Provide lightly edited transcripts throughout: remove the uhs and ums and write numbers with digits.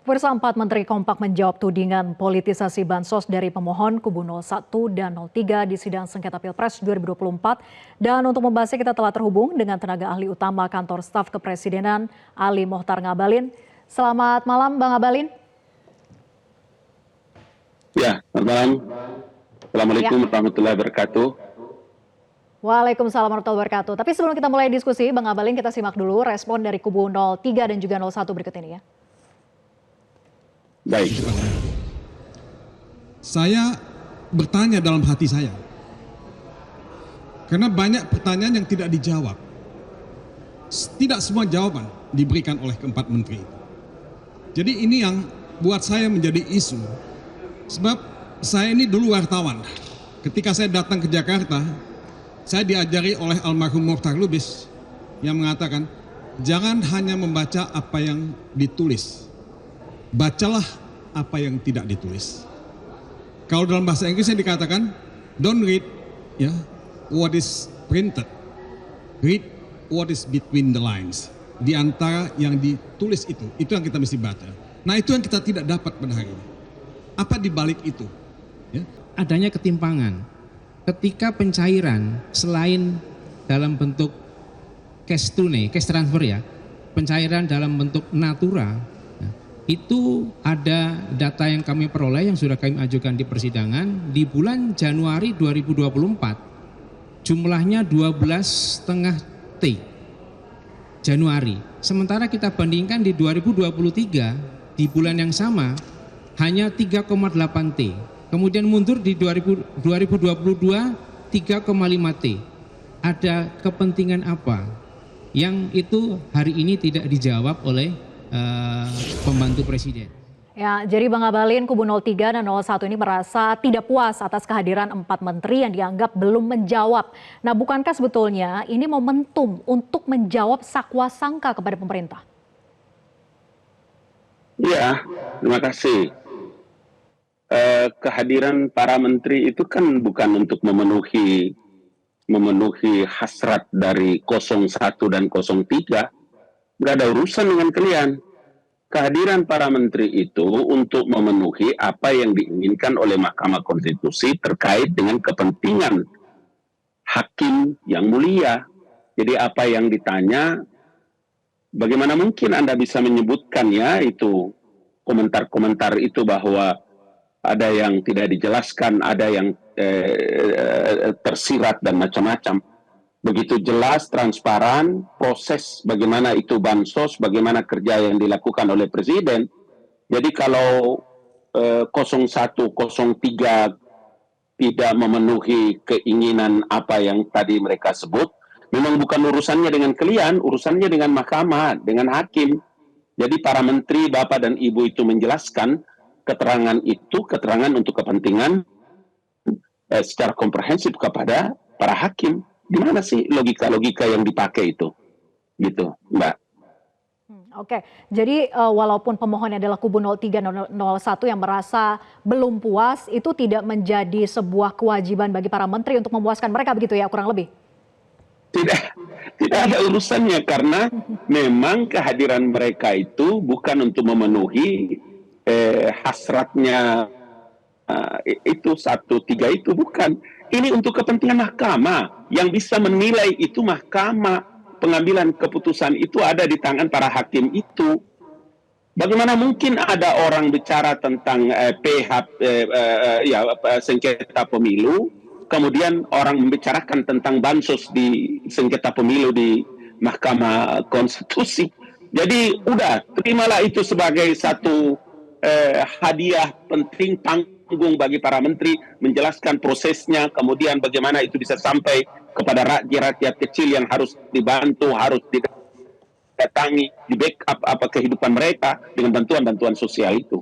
Pemirsa, 4 menteri kompak menjawab tudingan politisasi bansos dari pemohon kubu 01 dan 03 di sidang sengketa Pilpres 2024. Dan untuk membahasnya kita telah terhubung dengan tenaga ahli utama kantor staf kepresidenan Ali Mohtar Ngabalin. Selamat malam Bang Ngabalin. Ya, selamat malam. Assalamualaikum warahmatullahi wabarakatuh. Waalaikumsalam warahmatullahi wabarakatuh. Tapi sebelum kita mulai diskusi, Bang Ngabalin, kita simak dulu respon dari kubu 03 dan juga 01 berikut ini ya. Baik. Saya bertanya dalam hati saya, karena banyak pertanyaan yang tidak dijawab. Tidak semua jawaban diberikan oleh keempat menteri. Jadi ini yang buat saya menjadi isu. Sebab saya ini dulu wartawan. Ketika saya datang ke Jakarta, saya diajari oleh almarhum Mokhtar Lubis yang mengatakan, jangan hanya membaca apa yang ditulis, bacalah apa yang tidak ditulis. Kalau dalam bahasa Inggrisnya dikatakan, don't read what is printed, read what is between the lines. Di antara yang ditulis itu yang kita mesti baca. Nah, itu yang kita tidak dapat pada hari ini. Apa di balik itu? Ya. Adanya ketimpangan ketika pencairan selain dalam bentuk cash tunai, cash transfer ya, pencairan dalam bentuk natura, itu ada data yang kami peroleh yang sudah kami ajukan di persidangan di bulan Januari 2024 jumlahnya 12,5 T Januari. Sementara kita bandingkan di 2023 di bulan yang sama hanya 3,8 T. Kemudian mundur di 2022 3,5 T. Ada kepentingan apa yang itu hari ini tidak dijawab oleh pembantu presiden. Ya, jadi Bang Ngabalin, kubu 03 dan 01 ini merasa tidak puas atas kehadiran 4 menteri yang dianggap belum menjawab. Nah, bukankah sebetulnya ini momentum untuk menjawab sakwa sangka kepada pemerintah? Ya, terima kasih. Kehadiran para menteri itu kan bukan untuk memenuhi hasrat dari 01 dan 03. Nggak ada urusan dengan kalian. Kehadiran para menteri itu untuk memenuhi apa yang diinginkan oleh Mahkamah Konstitusi terkait dengan kepentingan hakim yang mulia. Jadi apa yang ditanya, bagaimana mungkin Anda bisa menyebutkan ya itu komentar-komentar itu bahwa ada yang tidak dijelaskan, ada yang tersirat dan macam-macam. Begitu jelas, transparan, proses bagaimana itu bansos, bagaimana kerja yang dilakukan oleh Presiden. Jadi kalau 01, 03 tidak memenuhi keinginan apa yang tadi mereka sebut, memang bukan urusannya dengan kalian, urusannya dengan mahkamah, dengan hakim. Jadi para menteri, Bapak dan Ibu itu menjelaskan keterangan itu, keterangan untuk kepentingan secara komprehensif kepada para hakim. Gimana sih logika-logika yang dipakai itu? Gitu, Mbak. Oke, jadi walaupun pemohonnya adalah kubu 03 dan 01 yang merasa belum puas, itu tidak menjadi sebuah kewajiban bagi para menteri untuk memuaskan mereka, begitu ya, kurang lebih? Tidak ada urusannya, karena memang kehadiran mereka itu bukan untuk memenuhi hasratnya itu 1-3 itu, bukan. Ini untuk kepentingan mahkamah. Yang bisa menilai itu mahkamah. Pengambilan keputusan itu ada di tangan para hakim itu. Bagaimana mungkin ada orang bicara tentang sengketa pemilu, kemudian orang membicarakan tentang bansos di sengketa pemilu di Mahkamah Konstitusi. Jadi udah, terimalah itu sebagai satu hadiah penting tanggung bagi para menteri menjelaskan prosesnya, kemudian bagaimana itu bisa sampai kepada rakyat kecil yang harus dibantu, harus didatangi, di backup apa kehidupan mereka dengan bantuan sosial itu.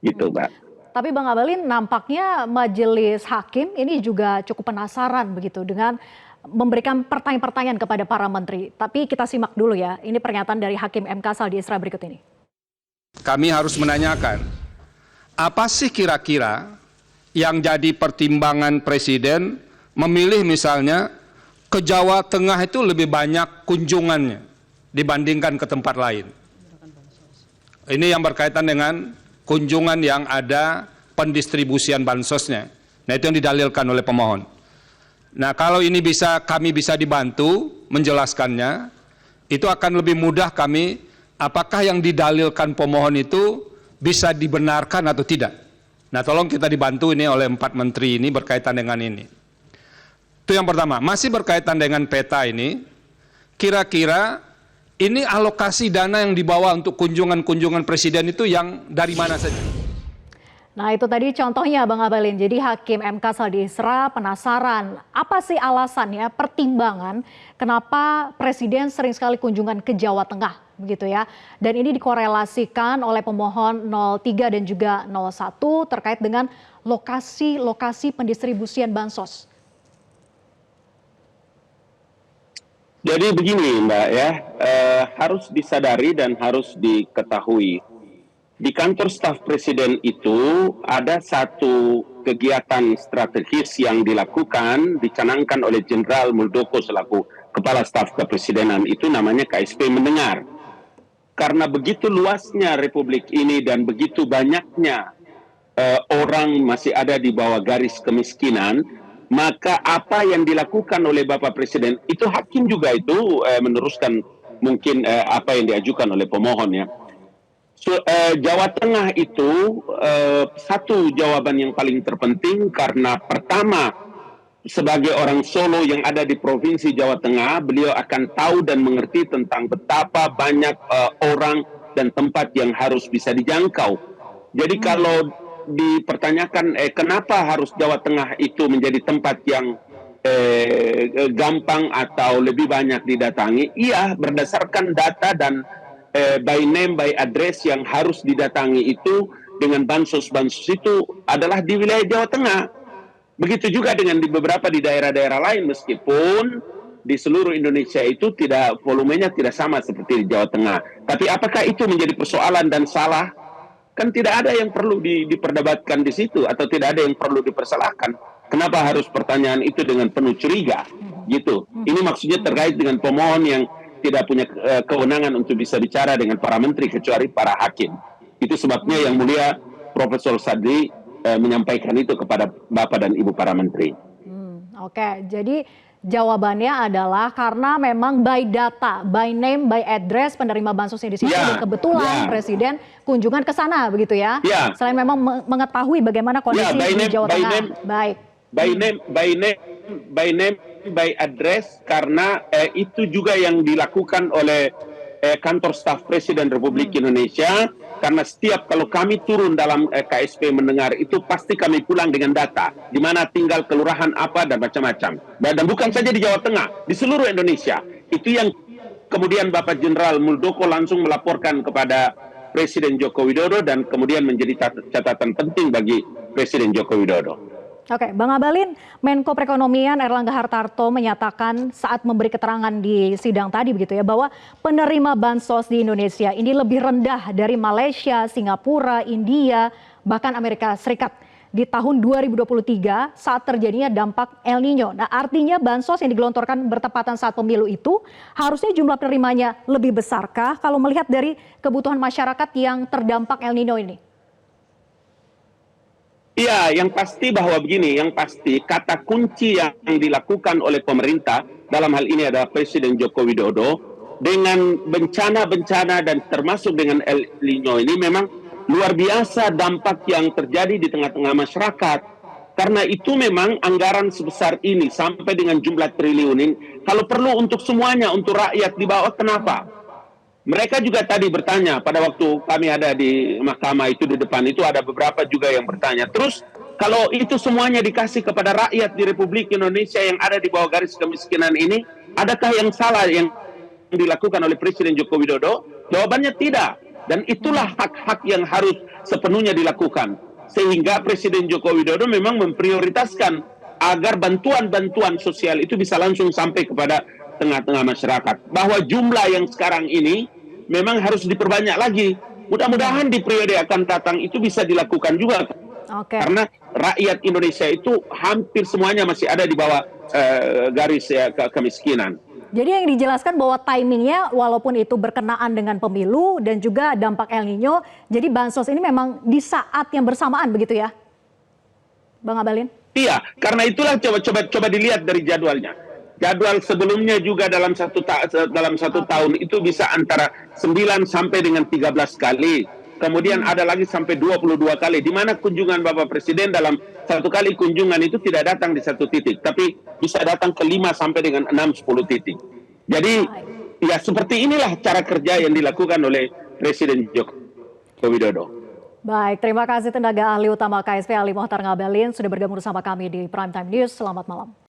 Gitu, Mbak. Tapi Bang Ngabalin, nampaknya majelis hakim ini juga cukup penasaran begitu dengan memberikan pertanyaan-pertanyaan kepada para menteri. Tapi kita simak dulu ya, ini pernyataan dari Hakim MK Saldi Isra berikut ini. Kami harus menanyakan, apa sih kira-kira yang jadi pertimbangan Presiden memilih misalnya ke Jawa Tengah itu lebih banyak kunjungannya dibandingkan ke tempat lain? Ini yang berkaitan dengan kunjungan yang ada pendistribusian bansosnya. Nah, itu yang didalilkan oleh pemohon. Nah, kalau ini kami bisa dibantu menjelaskannya, itu akan lebih mudah kami apakah yang didalilkan pemohon itu bisa dibenarkan atau tidak. Nah, tolong kita dibantu ini oleh 4 menteri ini berkaitan dengan ini. Itu yang pertama. Masih berkaitan dengan peta ini, kira-kira ini alokasi dana yang dibawa untuk kunjungan-kunjungan presiden itu yang dari mana saja? Nah itu tadi contohnya Bang Abalin, jadi Hakim MK Saldi Isra penasaran apa sih alasannya, pertimbangan kenapa Presiden sering sekali kunjungan ke Jawa Tengah begitu ya. Dan ini dikorelasikan oleh pemohon 03 dan juga 01 terkait dengan lokasi-lokasi pendistribusian bansos. Jadi begini Mbak ya, harus disadari dan harus diketahui. Di kantor staf presiden itu ada satu kegiatan strategis yang dilakukan, dicanangkan oleh Jenderal Muldoko selaku Kepala Staf Kepresidenan, itu namanya KSP Mendengar. Karena begitu luasnya Republik ini dan begitu banyaknya orang masih ada di bawah garis kemiskinan, maka apa yang dilakukan oleh Bapak Presiden itu hakim juga itu meneruskan mungkin apa yang diajukan oleh pemohon ya. Jawa Tengah itu satu jawaban yang paling terpenting karena pertama sebagai orang Solo yang ada di Provinsi Jawa Tengah, beliau akan tahu dan mengerti tentang betapa banyak orang dan tempat yang harus bisa dijangkau. Jadi kalau dipertanyakan kenapa harus Jawa Tengah itu menjadi tempat yang gampang atau lebih banyak didatangi, iya berdasarkan data dan by name, by address yang harus didatangi itu dengan bansos-bansos itu adalah di wilayah Jawa Tengah. Begitu juga dengan di beberapa di daerah-daerah lain, meskipun di seluruh Indonesia itu tidak volumenya tidak sama seperti di Jawa Tengah. Tapi apakah itu menjadi persoalan dan salah? Kan tidak ada yang perlu diperdebatkan di situ atau tidak ada yang perlu dipersalahkan. Kenapa harus pertanyaan itu dengan penuh curiga? Gitu. Ini maksudnya terkait dengan pemohon yang tidak punya kewenangan untuk bisa bicara dengan para menteri kecuali para hakim. Itu sebabnya Yang Mulia Profesor Sadli menyampaikan itu kepada Bapak dan Ibu para menteri. Oke, jadi jawabannya adalah karena memang by data, by name, by address penerima bansosnya di situ dan kebetulan Presiden kunjungan ke sana begitu ya. Selain memang mengetahui bagaimana kondisi di Jawa Tengah. Baik. By name, by address karena itu juga yang dilakukan oleh kantor staf Presiden Republik Indonesia. Karena setiap kalau kami turun dalam KSP Mendengar itu pasti kami pulang dengan data di mana tinggal kelurahan apa dan macam-macam. Dan bukan saja di Jawa Tengah, di seluruh Indonesia. Itu yang kemudian Bapak Jenderal Muldoko langsung melaporkan kepada Presiden Joko Widodo dan kemudian menjadi catatan penting bagi Presiden Joko Widodo. Oke, Bang Abalin, Menko Perekonomian Erlangga Hartarto menyatakan saat memberi keterangan di sidang tadi begitu ya bahwa penerima bansos di Indonesia ini lebih rendah dari Malaysia, Singapura, India, bahkan Amerika Serikat di tahun 2023 saat terjadinya dampak El Nino. Nah, artinya bansos yang digelontorkan bertepatan saat pemilu itu harusnya jumlah penerimanya lebih besarkah kalau melihat dari kebutuhan masyarakat yang terdampak El Nino ini? Iya, yang pasti bahwa begini, yang pasti kata kunci yang dilakukan oleh pemerintah dalam hal ini adalah Presiden Joko Widodo dengan bencana-bencana dan termasuk dengan El Nino ini memang luar biasa dampak yang terjadi di tengah-tengah masyarakat. Karena itu memang anggaran sebesar ini sampai dengan jumlah triliun ini kalau perlu untuk semuanya, untuk rakyat di bawah, kenapa? Mereka juga tadi bertanya pada waktu kami ada di mahkamah itu di depan itu ada beberapa juga yang bertanya. Terus kalau itu semuanya dikasih kepada rakyat di Republik Indonesia yang ada di bawah garis kemiskinan ini, adakah yang salah yang dilakukan oleh Presiden Joko Widodo? Jawabannya tidak. Dan itulah hak-hak yang harus sepenuhnya dilakukan. Sehingga Presiden Joko Widodo memang memprioritaskan agar bantuan-bantuan sosial itu bisa langsung sampai kepada tengah-tengah masyarakat. Bahwa jumlah yang sekarang ini memang harus diperbanyak lagi. Mudah-mudahan di periode akan datang itu bisa dilakukan juga. Karena rakyat Indonesia itu hampir semuanya masih ada di bawah garis kemiskinan. Jadi yang dijelaskan bahwa timingnya walaupun itu berkenaan dengan pemilu dan juga dampak El Nino, jadi bansos ini memang di saat yang bersamaan begitu ya, Bang Abalin? Iya, karena itulah coba dilihat dari jadwalnya. Jadwal sebelumnya juga dalam satu tahun itu bisa antara 9 sampai dengan 13 kali. Kemudian ada lagi sampai 22 kali, di mana kunjungan Bapak Presiden dalam satu kali kunjungan itu tidak datang di satu titik, tapi bisa datang ke 5 sampai dengan 6-10 titik. Jadi ya seperti inilah cara kerja yang dilakukan oleh Presiden Joko Widodo. Baik, terima kasih tenaga ahli utama KSP Ali Mohtar Ngabalin sudah bergabung bersama kami di Prime Time News. Selamat malam.